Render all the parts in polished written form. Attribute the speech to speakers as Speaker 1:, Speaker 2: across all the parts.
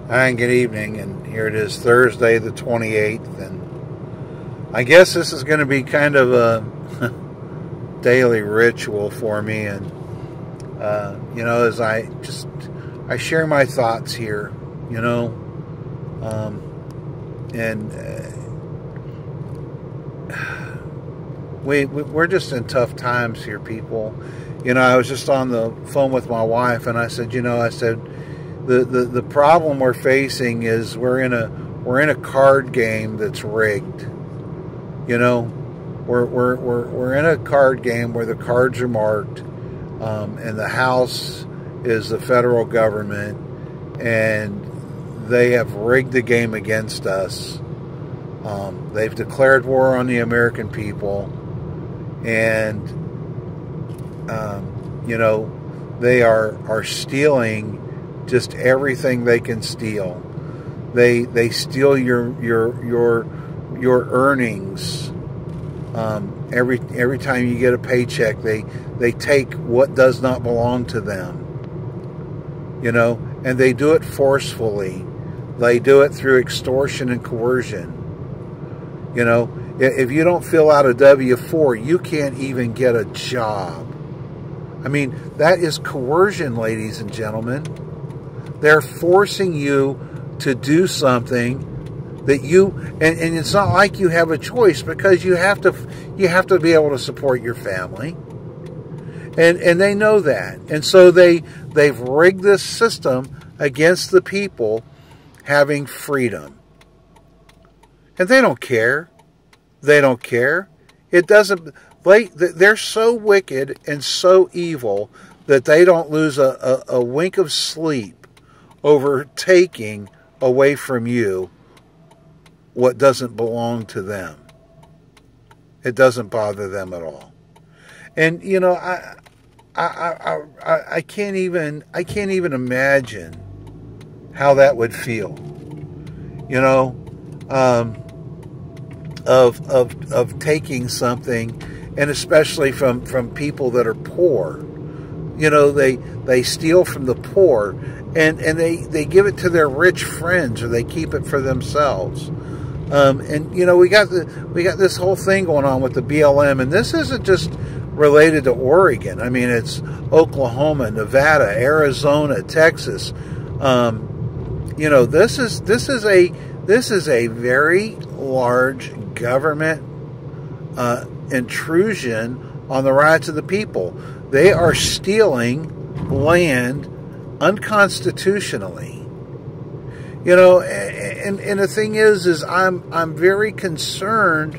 Speaker 1: Hi, and good evening, and here it is, Thursday the 28th, and I guess this is going to be kind of a daily ritual for me, and as I share my thoughts here, we're just in tough times here, people. I was just on the phone with my wife, and I said, the problem we're facing is we're in a card game that's rigged. We're in a card game where the cards are marked, and the House is the federal government, and they have rigged the game against us. They've declared war on the American people, and they are stealing just everything they can steal. They steal your earnings. Every time you get a paycheck, they take what does not belong to them. And they do it forcefully. They do it through extortion and coercion. If you don't fill out a W-4, you can't even get a job. I mean, that is coercion, ladies and gentlemen. They're forcing you to do something that and it's not like you have a choice, because you have to be able to support your family. And they know that. And so they've rigged this system against the people having freedom. And they don't care. They don't care. It doesn't. They're so wicked and so evil that they don't lose a wink of sleep over taking away from you what doesn't belong to them. It doesn't bother them at all. And I can't even imagine how that would feel. Of taking something, and especially from people that are poor. They steal from the poor, and they give it to their rich friends, or they keep it for themselves. We got this whole thing going on with the BLM, and this isn't just related to Oregon. I mean, it's Oklahoma, Nevada, Arizona, Texas. This is a very large government intrusion on the rights of the people. They are stealing land unconstitutionally. And the thing is I'm very concerned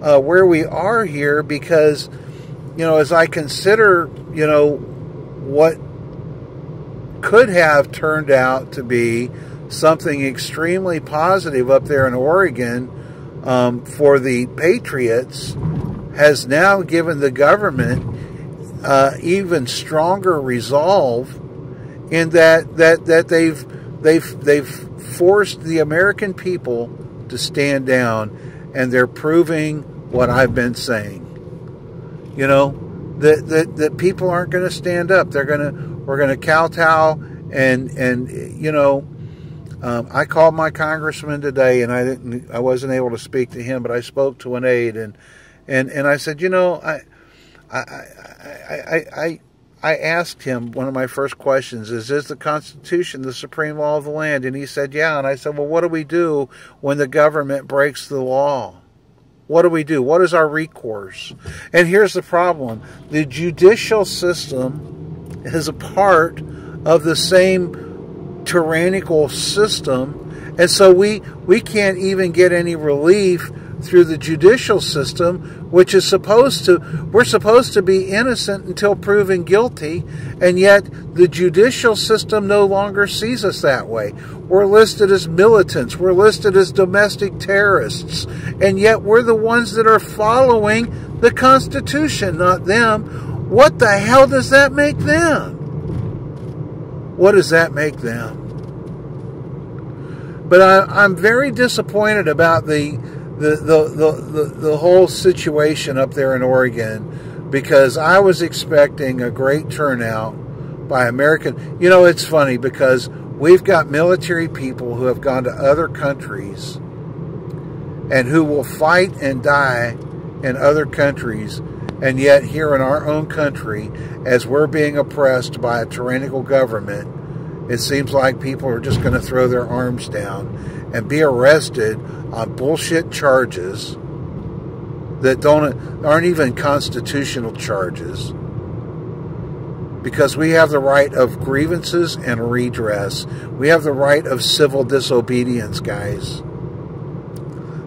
Speaker 1: where we are here, because as I consider what could have turned out to be something extremely positive up there in Oregon for the Patriots, has now given the government even stronger resolve, in that they've forced the American people to stand down, and they're proving what I've been saying. That people aren't going to stand up. We're going to kowtow, and I called my congressman today, and I wasn't able to speak to him, but I spoke to an aide, and I said, I asked him, one of my first questions is the Constitution the supreme law of the land? And he said, yeah. And I said, well, what do we do when the government breaks the law? What do we do? What is our recourse? And here's the problem. The judicial system is a part of the same tyrannical system. And so we can't even get any relief through the judicial system, which is we're supposed to be innocent until proven guilty, and yet the judicial system no longer sees us that way. We're listed as militants, we're listed as domestic terrorists, and yet we're the ones that are following the Constitution, not them. What the hell does that make them? What does that make them? But I'm very disappointed about the whole situation up there in Oregon, because I was expecting a great turnout by American. It's funny, because We've got military people who have gone to other countries and who will fight and die in other countries, and yet here in our own country, as we're being oppressed by a tyrannical government, it seems like people are just going to throw their arms down and be arrested on bullshit charges that aren't even constitutional charges, because we have the right of grievances and redress. We have the right of civil disobedience, guys.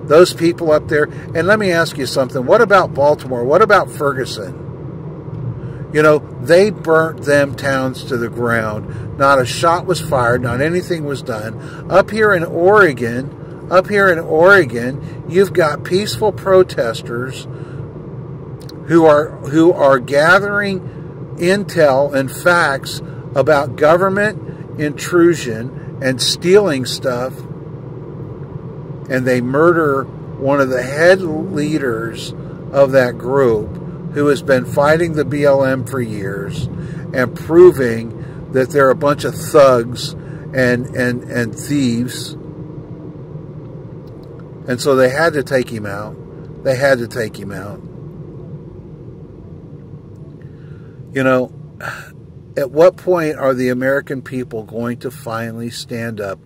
Speaker 1: Those people up there, and let me ask you something. What about Baltimore? What about Ferguson? You know, they burnt them towns to the ground. Not a shot was fired. Not anything was done. Up here in Oregon, you've got peaceful protesters who are gathering intel and facts about government intrusion and stealing stuff, and they murder one of the head leaders of that group who has been fighting the BLM for years and proving that they're a bunch of thugs and thieves. And so they had to take him out. They had to take him out. You know, at what point are the American people going to finally stand up?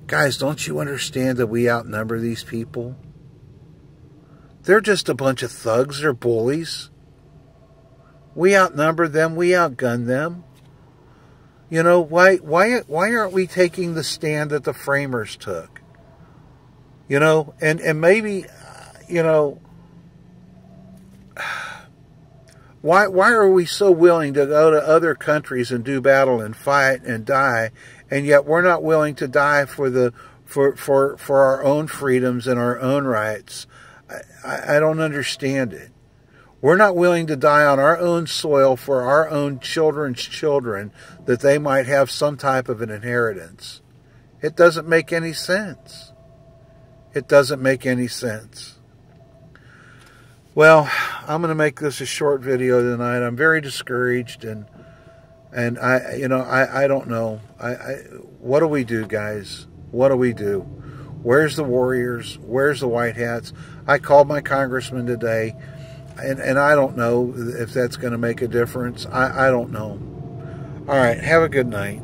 Speaker 1: Guys, don't you understand that we outnumber these people? They're just a bunch of thugs. They're bullies. We outnumber them. We outgun them. You know, why aren't we taking the stand that the framers took? You know, and maybe, you know, why are we so willing to go to other countries and do battle and fight and die, and yet we're not willing to die for our own freedoms and our own rights? I don't understand it. We're not willing to die on our own soil for our own children's children, that they might have some type of an inheritance. It doesn't make any sense. It doesn't make any sense. Well, I'm going to make this a short video tonight. I'm very discouraged, and I don't know. What do we do, guys? What do we do? Where's the warriors? Where's the white hats? I called my congressman today, and I don't know if that's going to make a difference. I don't know. All right, have a good night.